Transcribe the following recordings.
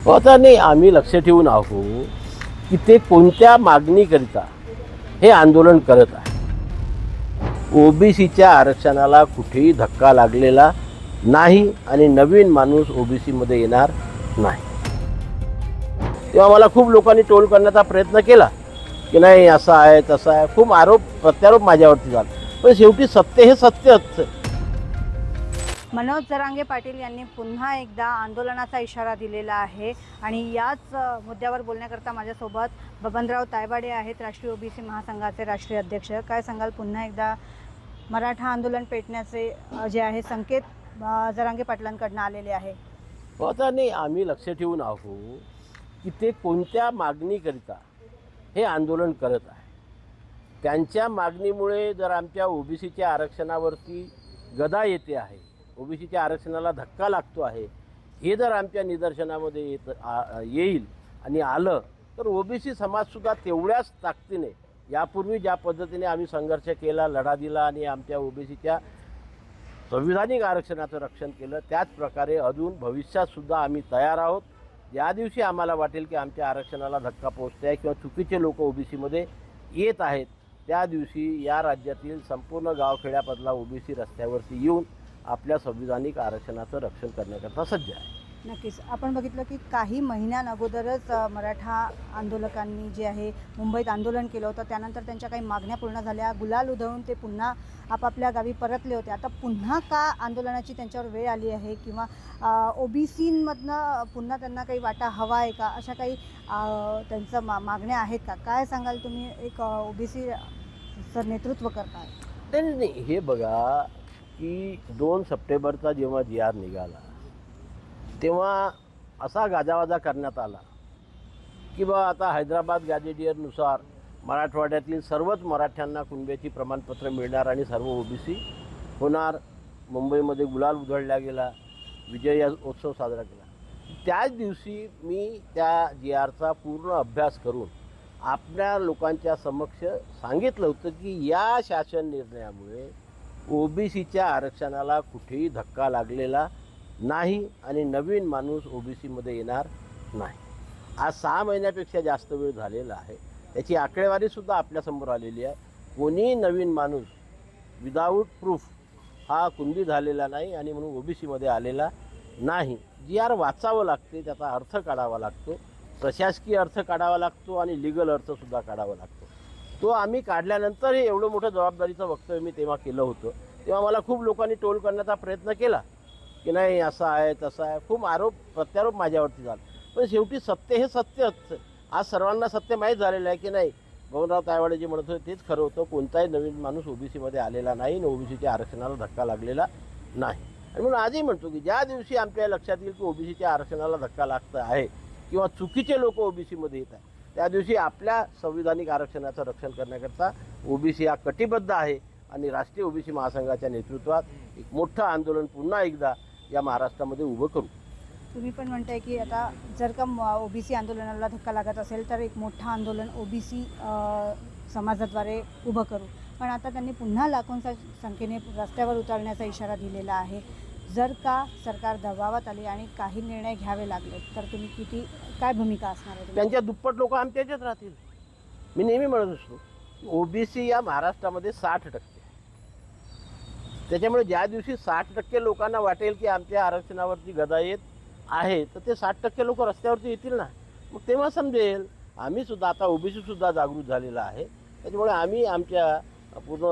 आता नाही, आम्ही लक्ष ठेवून आहोत की ते कोणत्या मागणीकरिता हे आंदोलन करत आहे। ओबीसीच्या आरक्षणाला कुठेही धक्का लागलेला नाही आणि नवीन माणूस ओबीसीमध्ये येणार नाही। तेव्हा मला खूप लोकांनी टोल करण्याचा प्रयत्न केला की नाही असं आहे तसं आहे, खूप आरोप प्रत्यारोप माझ्यावरती झाला, पण शेवटी सत्य हे सत्यच। मनोज जरांगे पाटील यांनी पुन्हा एकदा आंदोलनाचा इशारा दिलेला आहे आणि याच मुद्द्यावर बोलण्याकरता माझ्यासोबत बबनराव तायवाडे आहेत, राष्ट्रीय ओबीसी महासंघाचे राष्ट्रीय अध्यक्ष। काय सांगाल, पुन्हा एकदा मराठा आंदोलन पेटण्याचे जे आहे संकेत जरांगे पाटलांकडून आलेले आहे? आता नाही, आम्ही लक्ष ठेवून आहोत की ते कोणत्या मागणीकरिता हे आंदोलन करत आहे। त्यांच्या मागणीमुळे जर आमच्या ओबीसीच्या आरक्षणावरती गदा येते आहे, ओबीसीच्या आरक्षणाला धक्का लागतो आहे, हे जर आमच्या निदर्शनामध्ये येईल आणि आलं तर ओबीसी समाजसुद्धा तेवढ्याच ताकदीने यापूर्वी ज्या पद्धतीने आम्ही संघर्ष केला, लढा दिला आणि आमच्या ओबीसीच्या संविधानिक आरक्षणाचं रक्षण केलं, त्याच प्रकारे अजून भविष्यातसुद्धा आम्ही तयार आहोत। ज्या दिवशी आम्हाला वाटेल की आमच्या आरक्षणाला धक्का पोहोचते आहे किंवा चुकीचे लोक ओबीसीमध्ये येत आहेत, त्या दिवशी या राज्यातील संपूर्ण गावखेड्यामधला ओबीसी रस्त्यावरती येऊन आपल्या संविधानिक आरक्षणाचं रक्षण करण्याकरता सज्ज आहे। नक्कीच आपण बघितलं की काही महिन्यांअगोदरच मराठा आंदोलकांनी जे आहे मुंबईत आंदोलन केलं होतं, त्यानंतर त्यांच्या काही मागण्या पूर्ण झाल्या, गुलाल उधळून ते पुन्हा आपापल्या गावी परतले होते। आता पुन्हा का आंदोलनाची त्यांच्यावर वेळ आली आहे किंवा ओबीसीमधनं पुन्हा त्यांना काही वाटा हवा आहे का, अशा काही त्यांचं मागण्या आहेत का? काय सांगाल तुम्ही, एक ओबीसी सर नेतृत्व करताय? नाही, हे बघा की 2 सप्टेंबरचा जेव्हा जी.आर. निघाला तेव्हा असा गाजावाजा करण्यात आला की बा आता हैदराबाद गॅजेटियरनुसार मराठवाड्यातील सर्वच मराठ्यांना कुणब्याची प्रमाणपत्र मिळणार आणि सर्व ओबीसी होणार। मुंबईमध्ये गुलाल उधळला गेला, विजय उत्सव साजरा केला। त्याच दिवशी मी त्या जी.आरचा पूर्ण अभ्यास करून आपल्या लोकांच्या समक्ष सांगितलं होतं की या शासन निर्णयामुळे ओबीसीच्या आरक्षणाला कुठेही धक्का लागलेला नाही आणि नवीन माणूस ओबीसीमध्ये येणार नाही। आज 6 महिन्यापेक्षा जास्त वेळ झालेला आहे, त्याची आकडेवारीसुद्धा आपल्यासमोर आलेली आहे। कोणी नवीन माणूस विदाऊट प्रूफ हा कुंडी झालेला नाही आणि म्हणून ओबीसीमध्ये आलेला नाही। जी.आर. वाचावं लागते, त्याचा अर्थ काढावा लागतो, प्रशासकीय अर्थ काढावा लागतो आणि लिगल अर्थसुद्धा काढावा लागतो। तो आम्ही काढल्यानंतर हे एवढं मोठं जबाबदारीचं वक्तव्य मी तेव्हा केलं होतं। तेव्हा मला खूप लोकांनी टोल करण्याचा प्रयत्न केला की नाही असं आहे तसं आहे, खूप आरोप प्रत्यारोप माझ्यावरती झाला, पण शेवटी सत्य हे सत्यच। आज सर्वांना सत्य माहीत झालेलं आहे की नाही, बबनराव तायवाडे जे म्हणत होते तेच खरं होतं, कोणताही नवीन माणूस ओबीसीमध्ये आलेला नाही आणि ओबीसीच्या आरक्षणाला धक्का लागलेला नाही। आणि म्हणून आजही म्हणतो की ज्या दिवशी आमच्या लक्षात येईल की ओबीसीच्या आरक्षणाला धक्का लागत आहे किंवा चुकीचे लोक ओबीसीमध्ये येत आहे, त्या दिवशी आपल्या संविधानिक आरक्षणाचं रक्षण करण्याकरता ओबीसी हा कटिबद्ध आहे आणि राष्ट्रीय ओबीसी महासंघाच्या नेतृत्वात एक मोठं आंदोलन पुन्हा एकदा या महाराष्ट्रामध्ये उभं करू। तुम्ही पण म्हणताय की आता जर का ओबीसी आंदोलनाला धक्का लागत असेल तर एक मोठं आंदोलन ओबीसी समाजाद्वारे उभं करू, पण आता त्यांनी पुन्हा लाखोंच्या संख्येने रस्त्यावर उतरण्याचा इशारा दिलेला आहे। जर का सरकार दबावात आली आणि काही निर्णय घ्यावे लागले तर तुम्ही काय भूमिका असणार आहे? त्यांच्या दुप्पट लोक आमच्या याच्यात राहतील। मी नेहमी म्हणत असतो ओबीसी या महाराष्ट्रामध्ये 60%, त्याच्यामुळे ज्या दिवशी 60% लोकांना वाटेल की आमच्या आरक्षणावरती गदा येत आहे तर ते 60% लोक रस्त्यावरती येतील ना, मग तेव्हा समजेल। आम्ही सुद्धा आता ओबीसीसुद्धा जागृत झालेला आहे, त्याच्यामुळे आम्ही आमच्या पूर्ण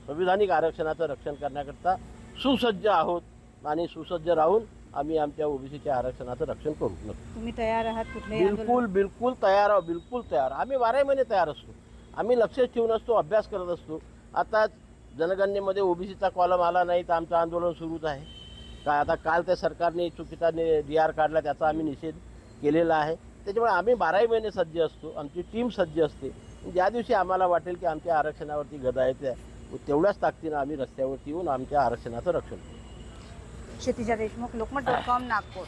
संविधानिक आरक्षणाचं रक्षण करण्याकरता सुसज्ज आहोत आणि सुसज्ज राहून आम्ही आमच्या ओबीसीच्या आरक्षणाचं रक्षण करू। तुम्ही तयार आहात कुठल्याही बिलकुल तयार आहोत, बिलकुल तयार। आम्ही 12 महिने तयार असतो, आम्ही लक्ष ठेवून असतो, अभ्यास करत असतो। आता जनगणनेमध्ये ओबीसीचा कॉलम आला नाही तर आमचं आंदोलन सुरूच आहे काय। आता काल त्या सरकारने चुकीचा जी.आर. काढला, त्याचा आम्ही निषेध केलेला आहे। त्याच्यामुळे आम्ही 12 महिने सज्ज असतो, आमची टीम सज्ज असते। ज्या दिवशी आम्हाला वाटेल की आमच्या आरक्षणावरती गदा येते तेवढ्याच ताकदीनं आम्ही रस्त्यावरती येऊन आमच्या आरक्षणाचं रक्षण करू। क्षितिजा देशमुख, लोकमत.com, नागपूर।